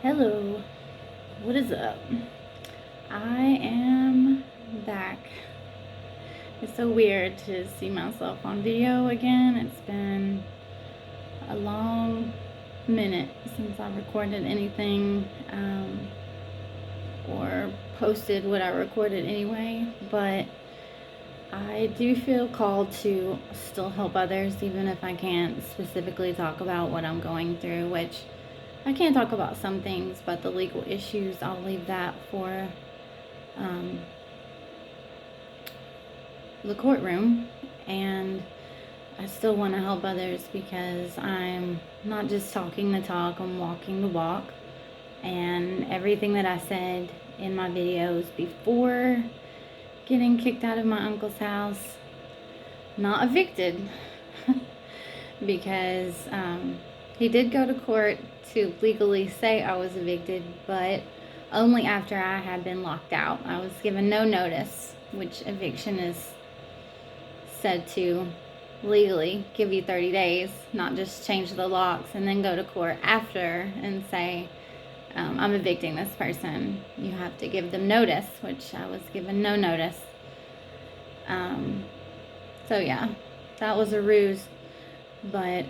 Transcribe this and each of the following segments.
Hello, what is up? I am back. It's so weird to see myself on video again. It's been a long minute since I recorded anything or posted what I recorded anyway, but I do feel called to still help others, even if I can't specifically talk about what I'm going through, which I can talk about some things, but the legal issues, I'll leave that for the courtroom. And I still want to help others because I'm not just talking the talk, I'm walking the walk. And everything that I said in my videos before getting kicked out of my uncle's house, not evicted, because he did go to court to legally say I was evicted, but only after I had been locked out. I was given no notice, which eviction is said to legally give you 30 days, not just change the locks and then go to court after and say, I'm evicting this person. You have to give them notice, which I was given no notice. So yeah, that was a ruse. But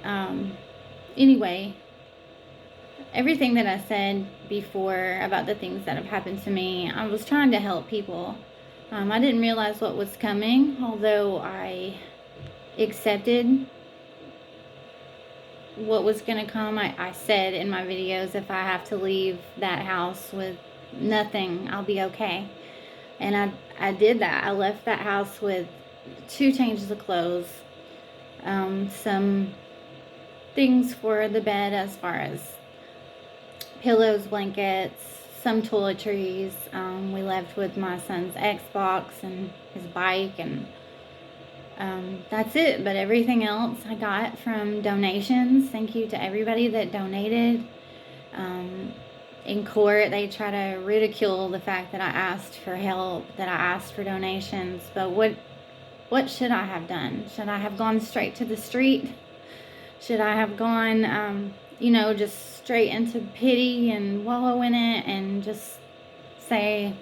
anyway, everything that I said before about the things that have happened to me, I was trying to help people. I didn't realize what was coming, although I accepted what was going to come. I said in my videos, if I have to leave that house with nothing, I'll be okay. And I did that. I left that house with 2 changes of clothes, some things for the bed as far as pillows, blankets, some toiletries. We left with my son's Xbox and his bike, and that's it. But everything else I got from donations. Thank you to everybody that donated. In court, they try to ridicule the fact that I asked for help, that I asked for donations. But what should I have done? Should I have gone straight to the street? Should I have gone, just straight into pity and wallow in it and just say,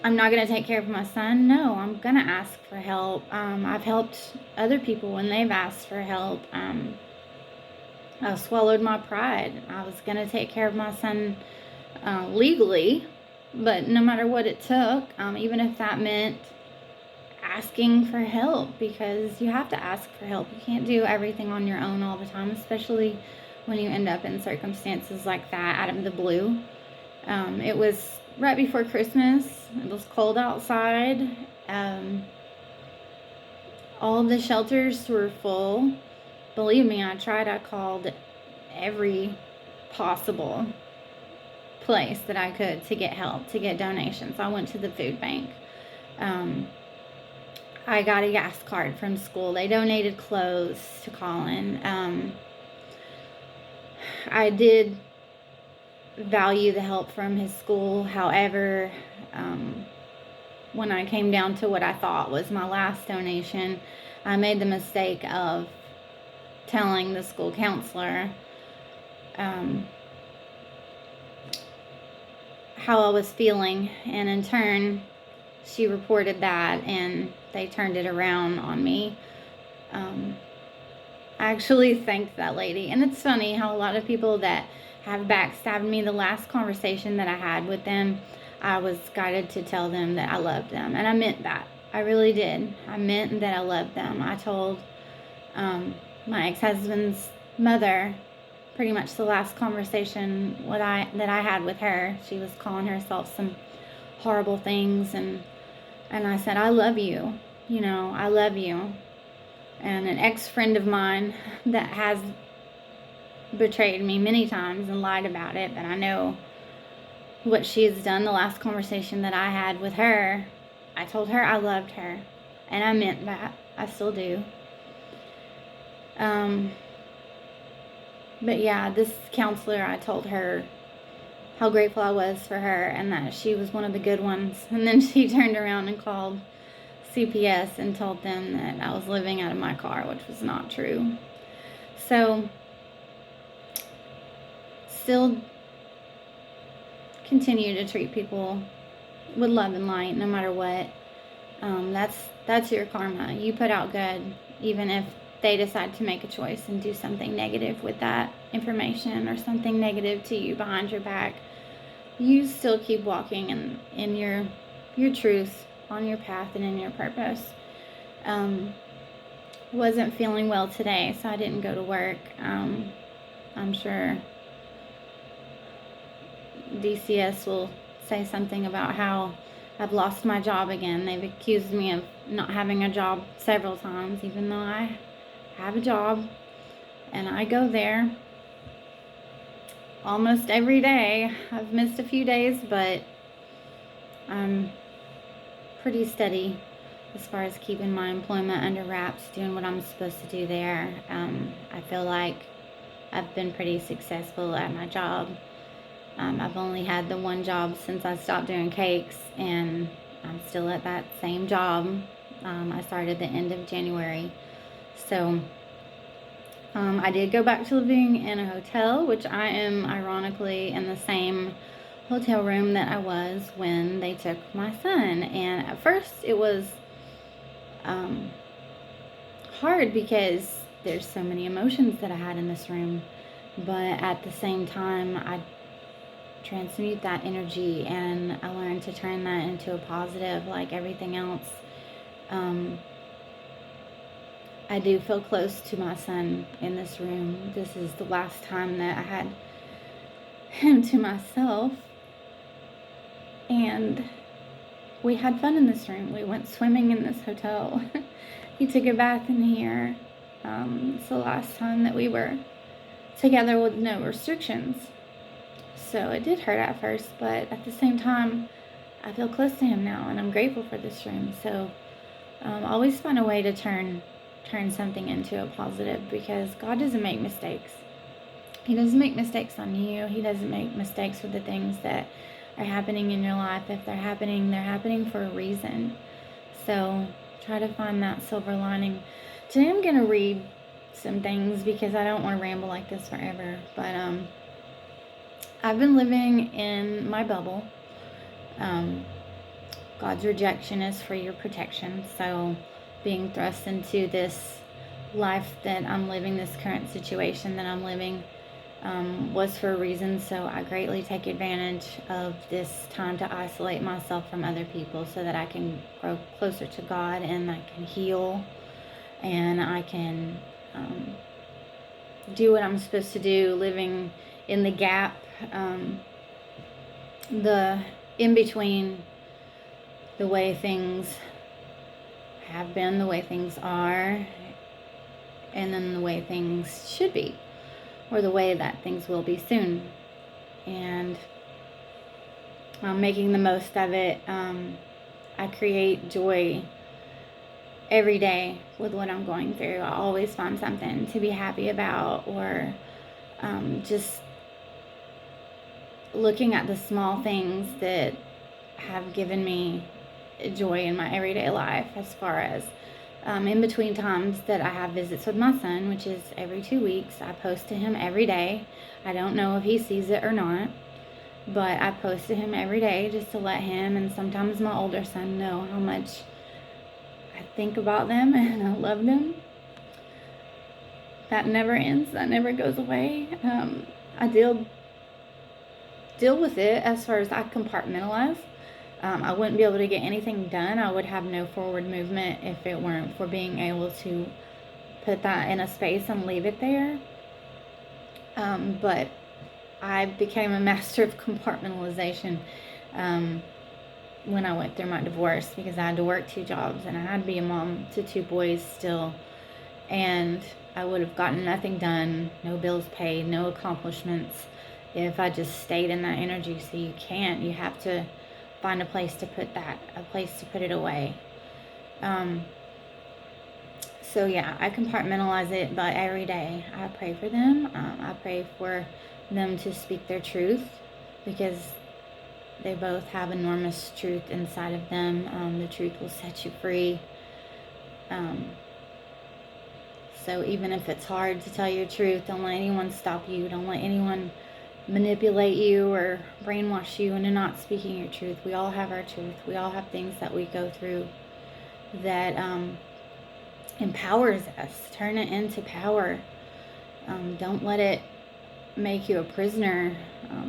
I'm not going to take care of my son? No, I'm going to ask for help. I've helped other people when they've asked for help. I swallowed my pride. I was going to take care of my son legally, but no matter what it took, even if that meant asking for help, because you have to ask for help. You can't do everything on your own all the time, especially when you end up in circumstances like that out of the blue. It was right before Christmas. It was cold outside. All of the shelters were full. Believe me, I called every possible place that I could to get help, to get donations. I went to the food bank. I got a gas card from school. They donated clothes to Colin. I did value the help from his school. However, when I came down to what I thought was my last donation, I made the mistake of telling the school counselor how I was feeling, and in turn she reported that and they turned it around on me. I actually thanked that lady, and it's funny how a lot of people that have backstabbed me, the last conversation that I had with them, I was guided to tell them that I loved them, and I meant that. I really did. I meant that I loved them. I told my ex-husband's mother pretty much the last conversation that I had with her. She was calling herself some horrible things, and I said, I love you. I love you. And an ex-friend of mine that has betrayed me many times and lied about it, but I know what she has done. The last conversation that I had with her, I told her I loved her, and I meant that. I still do. But yeah, this counselor, I told her how grateful I was for her and that she was one of the good ones. And then she turned around and called CPS and told them that I was living out of my car, which was not true. So still continue to treat people with love and light no matter what. That's your karma. You put out good, even if they decide to make a choice and do something negative with that information or something negative to you behind your back. You still keep walking in your truth, on your path and in your purpose. Wasn't feeling well today, so I didn't go to work. I'm sure DCS will say something about how I've lost my job again. They've accused me of not having a job several times, even though I have a job and I go there almost every day. I've missed a few days, but I'm pretty steady as far as keeping my employment under wraps, doing what I'm supposed to do there. I feel like I've been pretty successful at my job. I've only had the one job since I stopped doing cakes, and I'm still at that same job. I started the end of January. So I did go back to living in a hotel, which I am ironically in the same hotel room that I was when they took my son. And at first it was hard because there's so many emotions that I had in this room. But at the same time, I transmute that energy and I learned to turn that into a positive, like everything else. I do feel close to my son in this room. This is the last time that I had him to myself. And we had fun in this room. We went swimming in this hotel. He took a bath in here. It's the last time that we were together with no restrictions. So it did hurt at first, but at the same time, I feel close to him now, and I'm grateful for this room. So always find a way to turn something into a positive, because God doesn't make mistakes. He doesn't make mistakes on you. He doesn't make mistakes with the things that are happening in your life. If they're happening for a reason. So try to find that silver lining. Today I'm going to read some things because I don't want to ramble like this forever. But I've been living in my bubble. God's rejection is for your protection. So being thrust into this life that I'm living, this current situation that I'm living, was for a reason. So I greatly take advantage of this time to isolate myself from other people so that I can grow closer to God, and I can heal, and I can do what I'm supposed to do, living in the gap, the in between the way things have been, the way things are, and then the way things should be, or the way that things will be soon. And I'm making the most of it. I create joy every day with what I'm going through. I always find something to be happy about, or just looking at the small things that have given me joy in my everyday life, as far as in between times that I have visits with my son, which is every 2 weeks. I post to him every day. I don't know if he sees it or not, but I post to him every day just to let him, and sometimes my older son, know how much I think about them and I love them. That never ends. That never goes away. I deal with it as far as I compartmentalize. I wouldn't be able to get anything done. I would have no forward movement if it weren't for being able to put that in a space and leave it there. But I became a master of compartmentalization when I went through my divorce, because I had to work 2 jobs and I had to be a mom to 2 boys still. And I would have gotten nothing done, no bills paid, no accomplishments, if I just stayed in that energy. So you have to find a place to put it away. So yeah, I compartmentalize it, but every day I pray for them. I pray for them to speak their truth, because they both have enormous truth inside of them. The truth will set you free. So even if it's hard to tell your truth, don't let anyone stop you. Don't let anyone manipulate you or brainwash you into not speaking your truth. We all have our truth. We all have things that we go through that empowers us. Turn it into power. Don't let it make you a prisoner.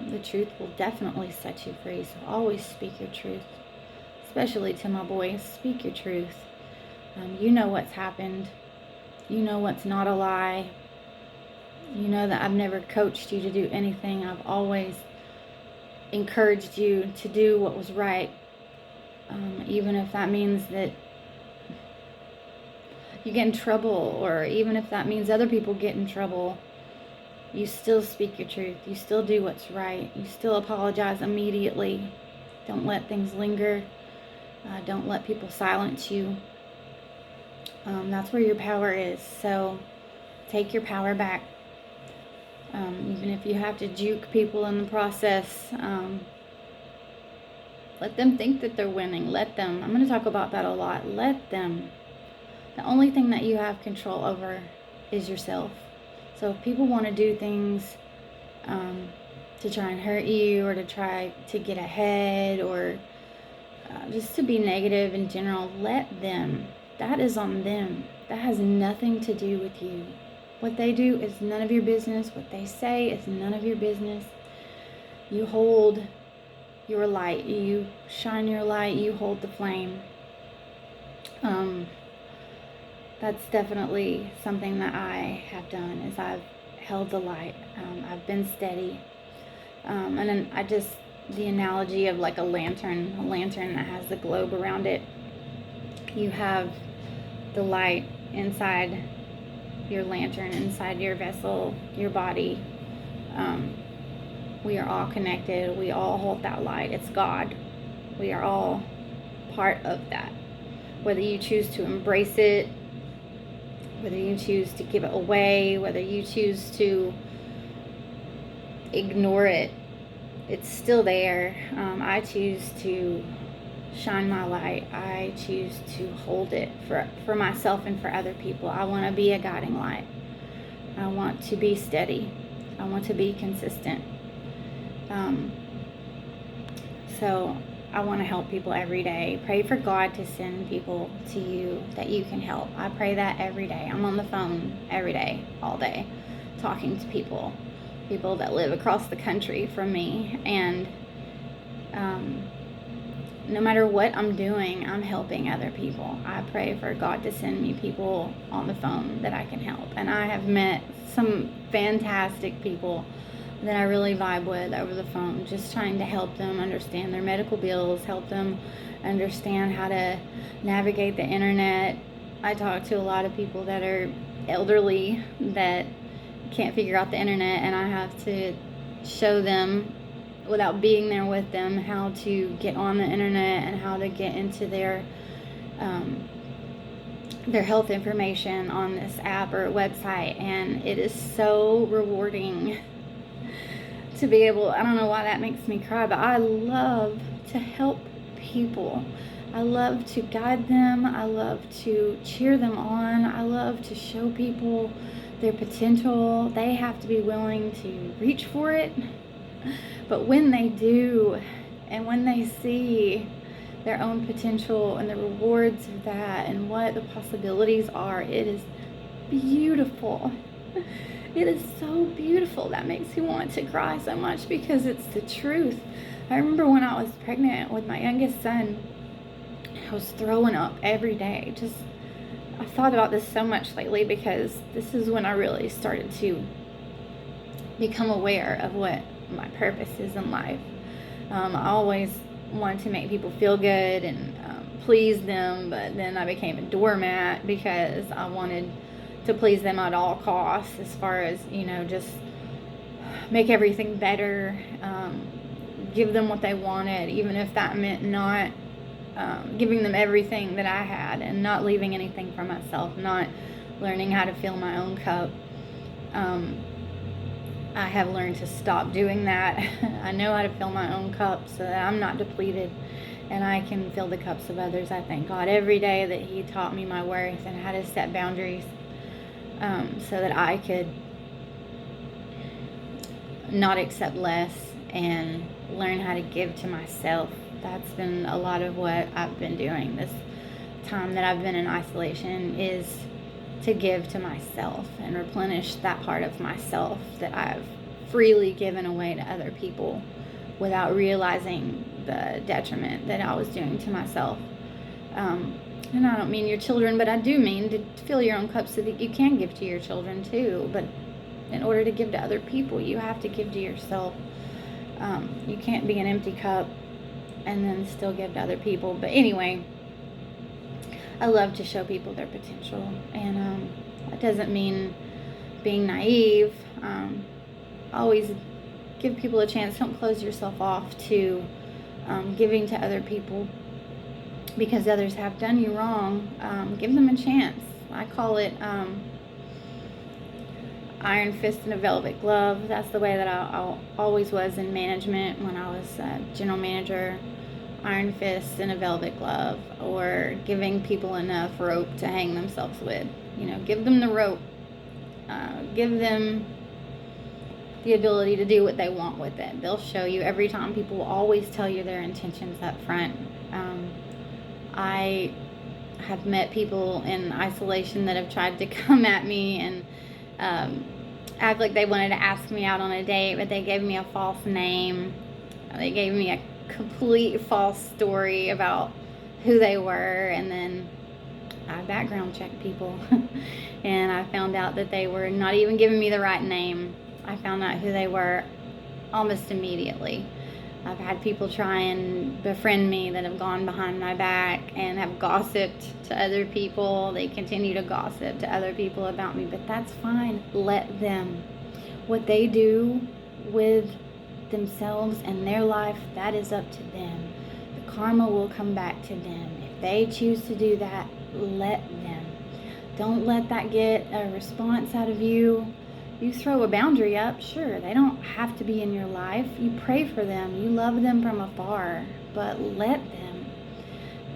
The truth will definitely set you free. So always speak your truth, especially to my boys. Speak your truth. You know what's happened. You know what's not a lie. You know that I've never coached you to do anything. I've always encouraged you to do what was right, even if that means that you get in trouble, or even if that means other people get in trouble. You still speak your truth. You still do what's right. You still apologize immediately. Don't let things linger. Don't let people silence you. That's where your power is. So take your power back. Even if you have to juke people in the process, let them think that they're winning. Let them. I'm going to talk about that a lot. Let them. The only thing that you have control over is yourself. So if people want to do things to try and hurt you, or to try to get ahead, or just to be negative in general, let them. That is on them. That has nothing to do with you. What they do is none of your business. What they say is none of your business. You hold your light. You shine your light. You hold the flame. That's definitely something that I have done, is I've held the light. I've been steady. And then the analogy of like a lantern that has the globe around it. You have the light inside your lantern, inside your vessel, your body. We are all connected. We all hold that light. It's God. We are all part of that. Whether you choose to embrace it, whether you choose to give it away, whether you choose to ignore it, it's still there. I choose to shine my light. I choose to hold it for myself and for other people. I want to be a guiding light. I want to be steady. I want to be consistent. So I want to help people every day. Pray for God to send people to you that you can help. I pray that every day. I'm on the phone every day, all day, talking to people that live across the country from me. And no matter what I'm doing, I'm helping other people. I pray for God to send me people on the phone that I can help. And I have met some fantastic people that I really vibe with over the phone, just trying to help them understand their medical bills, help them understand how to navigate the internet. I talk to a lot of people that are elderly that can't figure out the internet, and I have to show them, without being there with them, how to get on the internet and how to get into their health information on this app or website. And it is so rewarding to be able, I don't know why that makes me cry, but I love to help people. I love to guide them. I love to cheer them on. I love to show people their potential. They have to be willing to reach for it. But when they do, and when they see their own potential and the rewards of that and what the possibilities are, it is beautiful. It is so beautiful. That makes me want to cry so much, because it's the truth. I remember when I was pregnant with my youngest son, I was throwing up every day. I've thought about this so much lately, because this is when I really started to become aware of what my purpose is in life. I always wanted to make people feel good and please them, but then I became a doormat because I wanted to please them at all costs, as far as, just make everything better, give them what they wanted, even if that meant not giving them everything that I had, and not leaving anything for myself, not learning how to fill my own cup. I have learned to stop doing that. I know how to fill my own cup so that I'm not depleted and I can fill the cups of others. I thank God every day that He taught me my worth and how to set boundaries, so that I could not accept less and learn how to give to myself. That's been a lot of what I've been doing this time that I've been in isolation, is to give to myself and replenish that part of myself that I've freely given away to other people without realizing the detriment that I was doing to myself. And I don't mean your children, but I do mean to fill your own cup so that you can give to your children too. But in order to give to other people, you have to give to yourself. You can't be an empty cup and then still give to other people. But anyway, I love to show people their potential, and that doesn't mean being naive. Always give people a chance. Don't close yourself off to giving to other people because others have done you wrong. Give them a chance. I call it iron fist and a velvet glove. That's the way that I always was in management when I was general manager. Iron fist and a velvet glove, or giving people enough rope to hang themselves with. Give them the rope. Give them the ability to do what they want with it. They'll show you every time. People will always tell you their intentions up front. I have met people in isolation that have tried to come at me and act like they wanted to ask me out on a date, but they gave me a false name. They gave me a complete false story about who they were, and then I background checked people and I found out that they were not even giving me the right name. I found out who they were almost immediately. I've had people try and befriend me that have gone behind my back and have gossiped to other people. They continue to gossip to other people about me, but that's fine. Let them. What they do with themselves and their life, that is up to them. The karma will come back to them. If they choose to do that, let them. Don't let that get a response out of you. You throw a boundary up, sure, they don't have to be in your life. You pray for them, you love them from afar, but let them.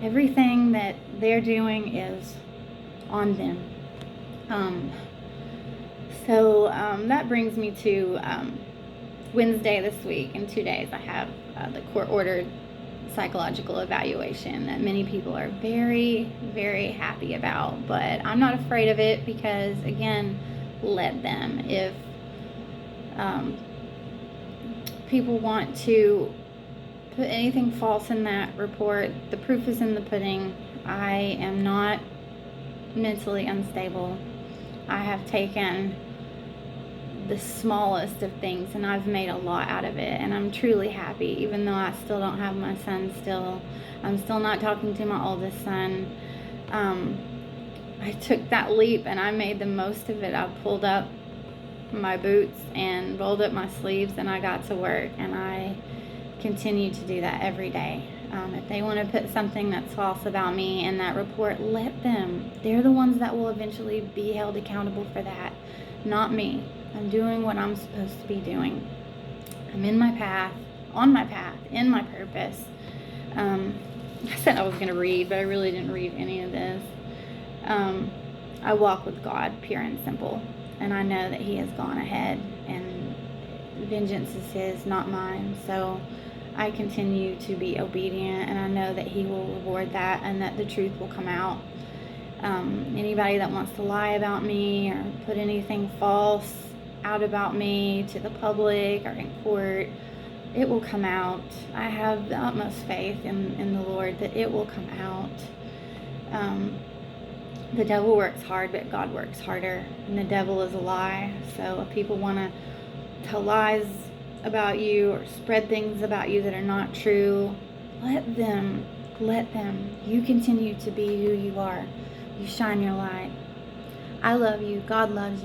Everything that they're doing is on them. So that brings me to Wednesday this week. In 2 days I have the court-ordered psychological evaluation that many people are very, very happy about, but I'm not afraid of it because, again, let them. If people want to put anything false in that report, the proof is in the pudding. I am not mentally unstable. I have taken the smallest of things and I've made a lot out of it, and I'm truly happy, even though I still don't have my son still. I'm still not talking to my oldest son. I took that leap and I made the most of it. I pulled up my boots and rolled up my sleeves and I got to work, and I continue to do that every day. If they want to put something that's false about me in that report, let them. They're the ones that will eventually be held accountable for that, not me. I'm doing what I'm supposed to be doing. I'm in my path, on my path, in my purpose. I said I was going to read, but I really didn't read any of this. I walk with God, pure and simple, and I know that He has gone ahead, and vengeance is His, not mine. So I continue to be obedient, and I know that He will reward that, and that the truth will come out. Anybody that wants to lie about me or put anything false out about me to the public or in court, it will come out. I have the utmost faith in the Lord that it will come out. The devil works hard, but God works harder, and the devil is a lie. So if people want to tell lies about you or spread things about you that are not true, let them. You continue to be who you are. You shine your light. I love you. God loves you.